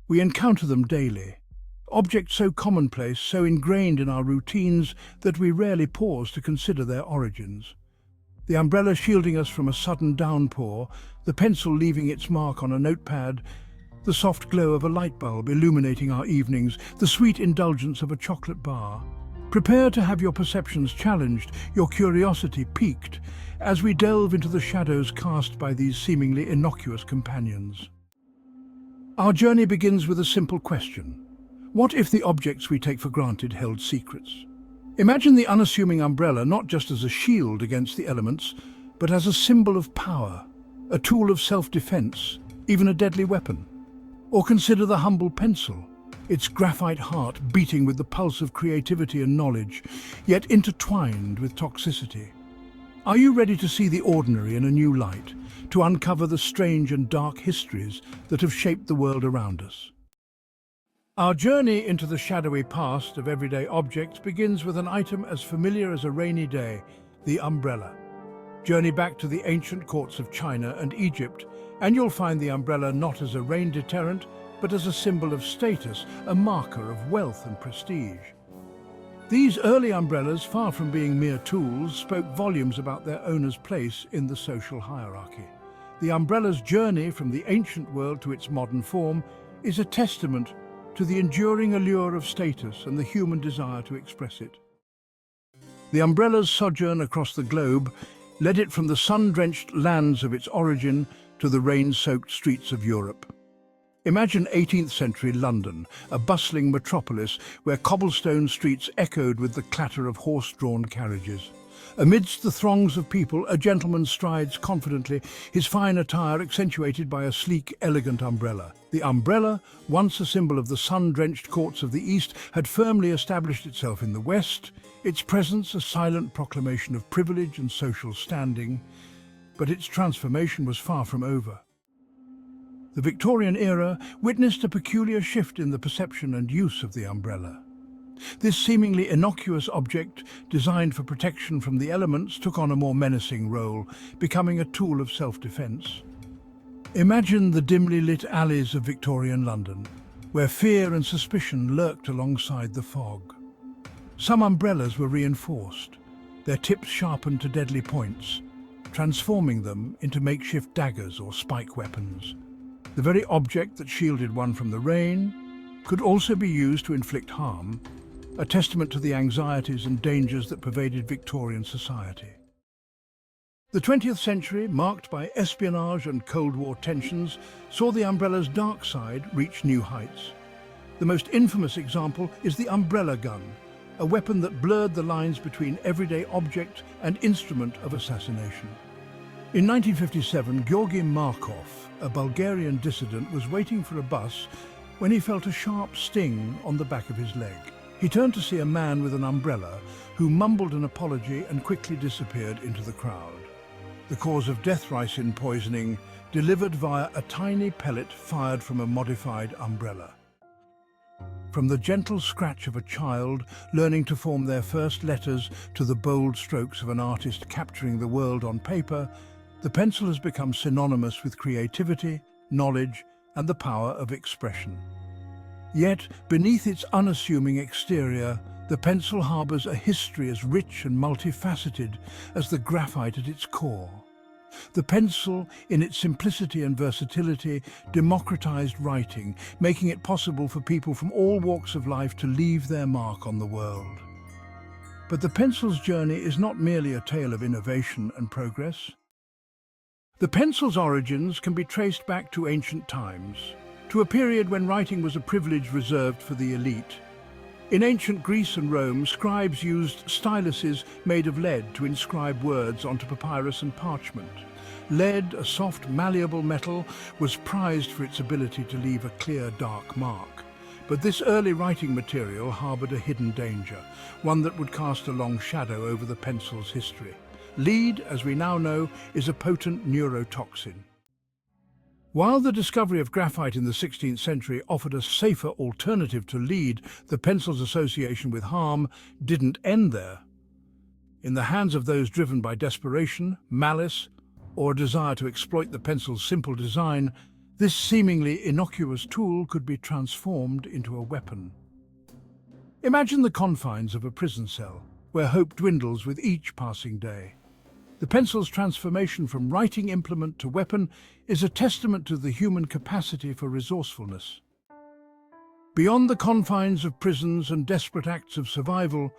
We encounter them daily. Objects so commonplace, so ingrained in our routines that we rarely pause to consider their origins. The umbrella shielding us from a sudden downpour, the pencil leaving its mark on a notepad, the soft glow of a light bulb illuminating our evenings, the sweet indulgence of a chocolate bar. Prepare to have your perceptions challenged, your curiosity piqued, as we delve into the shadows cast by these seemingly innocuous companions. Our journey begins with a simple question. What if the objects we take for granted held secrets? Imagine the unassuming umbrella not just as a shield against the elements, but as a symbol of power, a tool of self-defense, even a deadly weapon. Or consider the humble pencil, its graphite heart beating with the pulse of creativity and knowledge, yet intertwined with toxicity. Are you ready to see the ordinary in a new light, to uncover the strange and dark histories that have shaped the world around us? Our journey into the shadowy past of everyday objects begins with an item as familiar as a rainy day, the umbrella. Journey back to the ancient courts of China and Egypt, and you'll find the umbrella not as a rain deterrent, but as a symbol of status, a marker of wealth and prestige. These early umbrellas, far from being mere tools, spoke volumes about their owner's place in the social hierarchy. The umbrella's journey from the ancient world to its modern form is a testament to the enduring allure of status and the human desire to express it. The umbrella's sojourn across the globe led it from the sun-drenched lands of its origin to the rain-soaked streets of Europe. Imagine 18th century London, a bustling metropolis where cobblestone streets echoed with the clatter of horse-drawn carriages. Amidst the throngs of people, a gentleman strides confidently, his fine attire accentuated by a sleek, elegant umbrella. The umbrella, once a symbol of the sun-drenched courts of the East, had firmly established itself in the West, its presence a silent proclamation of privilege and social standing. But its transformation was far from over. The Victorian era witnessed a peculiar shift in the perception and use of the umbrella. This seemingly innocuous object, designed for protection from the elements, took on a more menacing role, becoming a tool of self-defense. Imagine the dimly lit alleys of Victorian London, where fear and suspicion lurked alongside the fog. Some umbrellas were reinforced, their tips sharpened to deadly points, transforming them into makeshift daggers or spike weapons. The very object that shielded one from the rain could also be used to inflict harm, a testament to the anxieties and dangers that pervaded Victorian society. The 20th century, marked by espionage and Cold War tensions, saw the umbrella's dark side reach new heights. The most infamous example is the umbrella gun, a weapon that blurred the lines between everyday object and instrument of assassination. In 1957, Georgy Markov, a Bulgarian dissident, was waiting for a bus when he felt a sharp sting on the back of his leg. He turned to see a man with an umbrella who mumbled an apology and quickly disappeared into the crowd. The cause of death, ricin poisoning, delivered via a tiny pellet fired from a modified umbrella. From the gentle scratch of a child learning to form their first letters to the bold strokes of an artist capturing the world on paper, the pencil has become synonymous with creativity, knowledge, and the power of expression. Yet, beneath its unassuming exterior, the pencil harbors a history as rich and multifaceted as the graphite at its core. The pencil, in its simplicity and versatility, democratized writing, making it possible for people from all walks of life to leave their mark on the world. But the pencil's journey is not merely a tale of innovation and progress. The pencil's origins can be traced back to ancient times, to a period when writing was a privilege reserved for the elite. In ancient Greece and Rome, scribes used styluses made of lead to inscribe words onto papyrus and parchment. Lead, a soft, malleable metal, was prized for its ability to leave a clear, dark mark. But this early writing material harbored a hidden danger, one that would cast a long shadow over the pencil's history. Lead, as we now know, is a potent neurotoxin. While the discovery of graphite in the 16th century offered a safer alternative to lead, the pencil's association with harm didn't end there. In the hands of those driven by desperation, malice, or a desire to exploit the pencil's simple design, This seemingly innocuous tool could be transformed into a weapon. Imagine the confines of a prison cell, where hope dwindles with each passing day. The pencil's transformation from writing implement to weapon is a testament to the human capacity for resourcefulness. Beyond the confines of prisons and desperate acts of survival,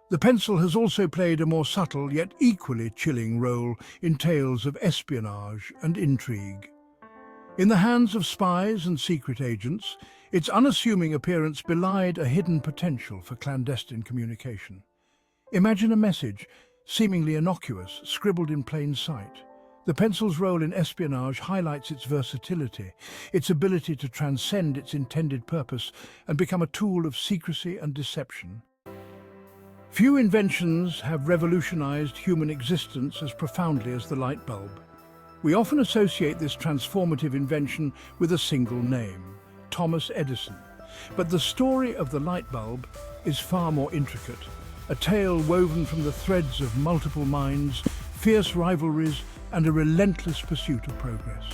the pencil has also played a more subtle yet equally chilling role in tales of espionage and intrigue. In the hands of spies and secret agents, its unassuming appearance belied a hidden potential for clandestine communication. Imagine a message, seemingly innocuous, scribbled in plain sight. The pencil's role in espionage highlights its versatility, its ability to transcend its intended purpose and become a tool of secrecy and deception. Few inventions have revolutionized human existence as profoundly as the light bulb. We often associate this transformative invention with a single name, Thomas Edison. But the story of the light bulb is far more intricate, a tale woven from the threads of multiple minds, fierce rivalries, and a relentless pursuit of progress.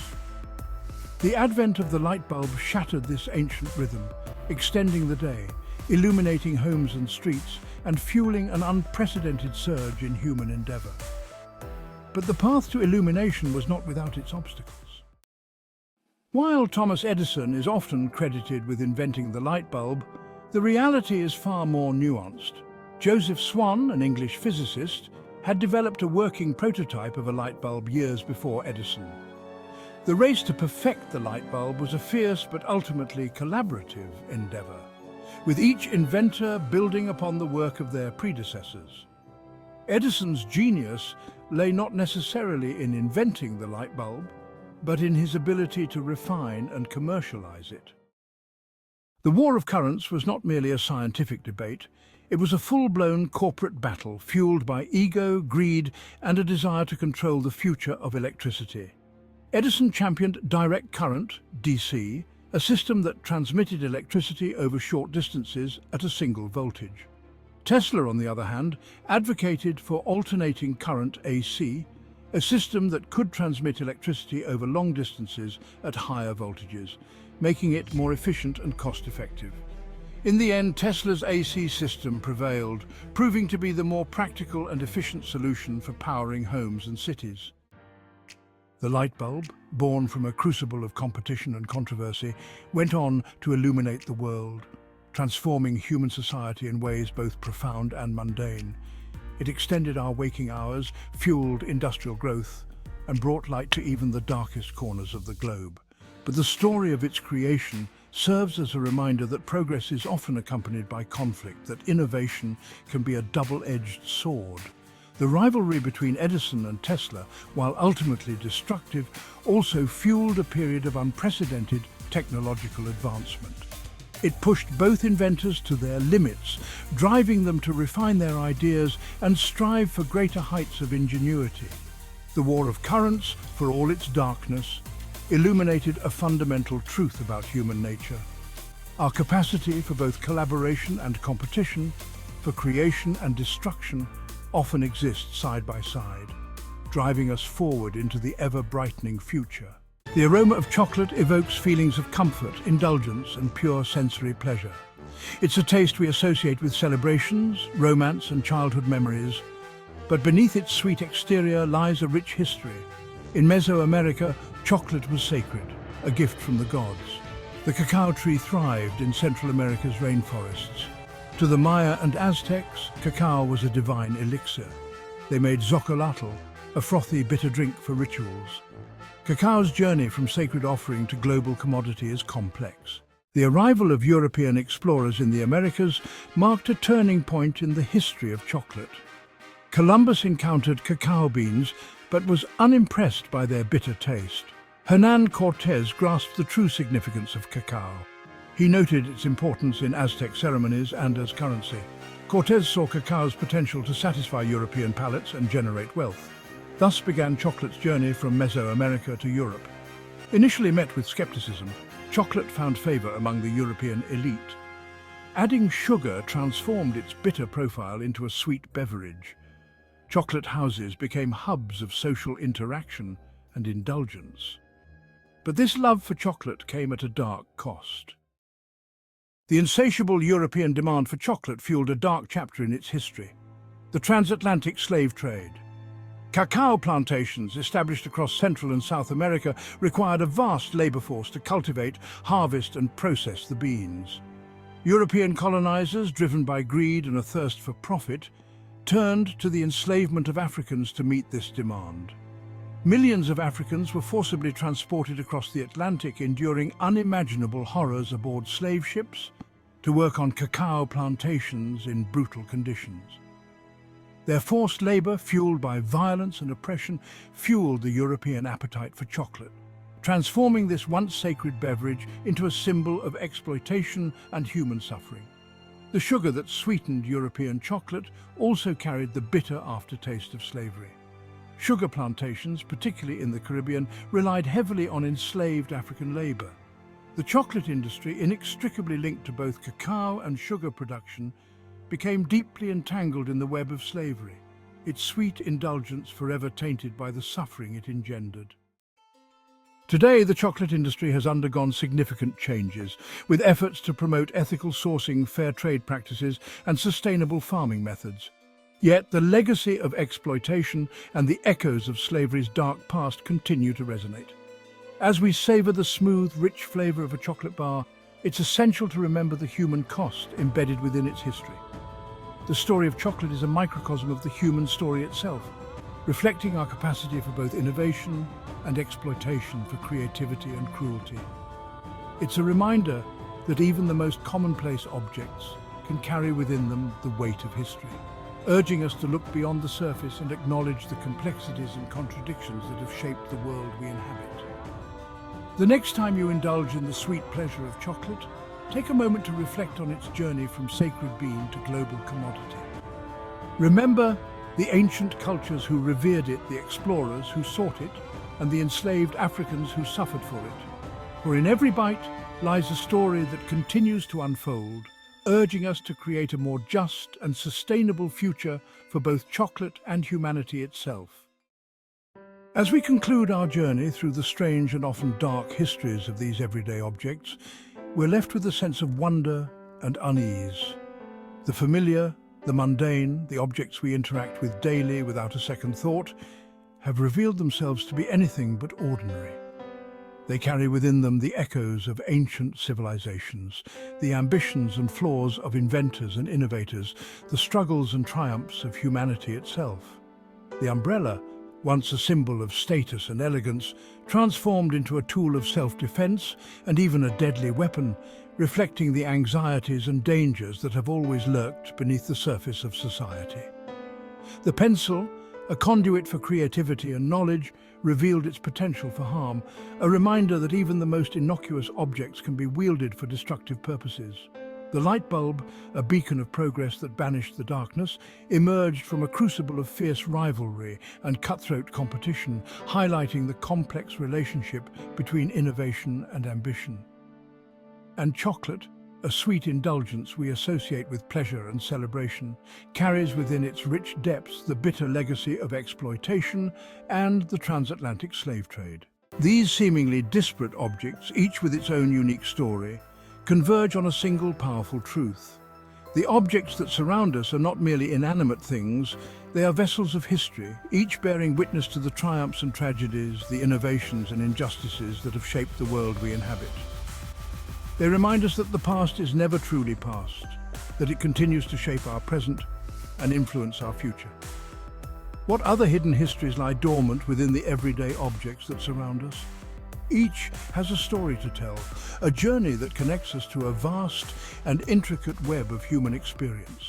The advent of the light bulb shattered this ancient rhythm, extending the day, illuminating homes and streets, and fueling an unprecedented surge in human endeavor. But the path to illumination was not without its obstacles. While Thomas Edison is often credited with inventing the light bulb, the reality is far more nuanced. Joseph Swan, an English physicist, had developed a working prototype of a light bulb years before Edison. The race to perfect the light bulb was a fierce but ultimately collaborative endeavor, with each inventor building upon the work of their predecessors. Edison's genius lay not necessarily in inventing the light bulb, but in his ability to refine and commercialize it. The War of Currents was not merely a scientific debate, it was a full-blown corporate battle fueled by ego, greed, and a desire to control the future of electricity. Edison championed direct current, DC, a system that transmitted electricity over short distances at a single voltage. Tesla, on the other hand, advocated for alternating current, AC, a system that could transmit electricity over long distances at higher voltages, making it more efficient and cost-effective. In the end, Tesla's AC system prevailed, proving to be the more practical and efficient solution for powering homes and cities. The light bulb, born from a crucible of competition and controversy, went on to illuminate the world, transforming human society in ways both profound and mundane. It extended our waking hours, fueled industrial growth, and brought light to even the darkest corners of the globe. But the story of its creation serves as a reminder that progress is often accompanied by conflict, that innovation can be a double-edged sword. The rivalry between Edison and Tesla, while ultimately destructive, also fueled a period of unprecedented technological advancement. It pushed both inventors to their limits, driving them to refine their ideas and strive for greater heights of ingenuity. The War of Currents, for all its darkness, illuminated a fundamental truth about human nature. Our capacity for both collaboration and competition, for creation and destruction, often exists side by side, driving us forward into the ever-brightening future. The aroma of chocolate evokes feelings of comfort, indulgence, and pure sensory pleasure. It's a taste we associate with celebrations, romance, and childhood memories. But beneath its sweet exterior lies a rich history. In Mesoamerica, chocolate was sacred, a gift from the gods. The cacao tree thrived in Central America's rainforests. To the Maya and Aztecs, cacao was a divine elixir. They made zocolotl, a frothy, bitter drink for rituals. Cacao's journey from sacred offering to global commodity is complex. The arrival of European explorers in the Americas marked a turning point in the history of chocolate. Columbus encountered cacao beans, but was unimpressed by their bitter taste. Hernán Cortés grasped the true significance of cacao. He noted its importance in Aztec ceremonies and as currency. Cortés saw cacao's potential to satisfy European palates and generate wealth. Thus began chocolate's journey from Mesoamerica to Europe. Initially met with skepticism, chocolate found favor among the European elite. Adding sugar transformed its bitter profile into a sweet beverage. Chocolate houses became hubs of social interaction and indulgence. But this love for chocolate came at a dark cost. The insatiable European demand for chocolate fueled a dark chapter in its history: the transatlantic slave trade. Cacao plantations established across Central and South America required a vast labor force to cultivate, harvest and process the beans. European colonizers, driven by greed and a thirst for profit, turned to the enslavement of Africans to meet this demand. Millions of Africans were forcibly transported across the Atlantic, enduring unimaginable horrors aboard slave ships to work on cacao plantations in brutal conditions. Their forced labor, fueled by violence and oppression, fueled the European appetite for chocolate, transforming this once sacred beverage into a symbol of exploitation and human suffering. The sugar that sweetened European chocolate also carried the bitter aftertaste of slavery. Sugar plantations, particularly in the Caribbean, relied heavily on enslaved African labor. The chocolate industry, inextricably linked to both cacao and sugar production, became deeply entangled in the web of slavery, its sweet indulgence forever tainted by the suffering it engendered. Today, the chocolate industry has undergone significant changes, with efforts to promote ethical sourcing, fair trade practices, and sustainable farming methods. Yet the legacy of exploitation and the echoes of slavery's dark past continue to resonate. As we savor the smooth, rich flavor of a chocolate bar, it's essential to remember the human cost embedded within its history. The story of chocolate is a microcosm of the human story itself, reflecting our capacity for both innovation and exploitation, for creativity and cruelty. It's a reminder that even the most commonplace objects can carry within them the weight of history, urging us to look beyond the surface and acknowledge the complexities and contradictions that have shaped the world we inhabit. The next time you indulge in the sweet pleasure of chocolate, take a moment to reflect on its journey from sacred bean to global commodity. Remember the ancient cultures who revered it, the explorers who sought it, and the enslaved Africans who suffered for it. For in every bite lies a story that continues to unfold, urging us to create a more just and sustainable future for both chocolate and humanity itself. As we conclude our journey through the strange and often dark histories of these everyday objects, we're left with a sense of wonder and unease. The familiar, the mundane, the objects we interact with daily without a second thought, have revealed themselves to be anything but ordinary. They carry within them the echoes of ancient civilizations, the ambitions and flaws of inventors and innovators, the struggles and triumphs of humanity itself. The umbrella, once a symbol of status and elegance, transformed into a tool of self-defense and even a deadly weapon, reflecting the anxieties and dangers that have always lurked beneath the surface of society. The pencil, a conduit for creativity and knowledge, revealed its potential for harm, a reminder that even the most innocuous objects can be wielded for destructive purposes. The light bulb, a beacon of progress that banished the darkness, emerged from a crucible of fierce rivalry and cutthroat competition, highlighting the complex relationship between innovation and ambition. And chocolate, a sweet indulgence we associate with pleasure and celebration, carries within its rich depths the bitter legacy of exploitation and the transatlantic slave trade. These seemingly disparate objects, each with its own unique story, converge on a single powerful truth. The objects that surround us are not merely inanimate things, they are vessels of history, each bearing witness to the triumphs and tragedies, the innovations and injustices that have shaped the world we inhabit. They remind us that the past is never truly past, that it continues to shape our present and influence our future. What other hidden histories lie dormant within the everyday objects that surround us? Each has a story to tell, a journey that connects us to a vast and intricate web of human experience.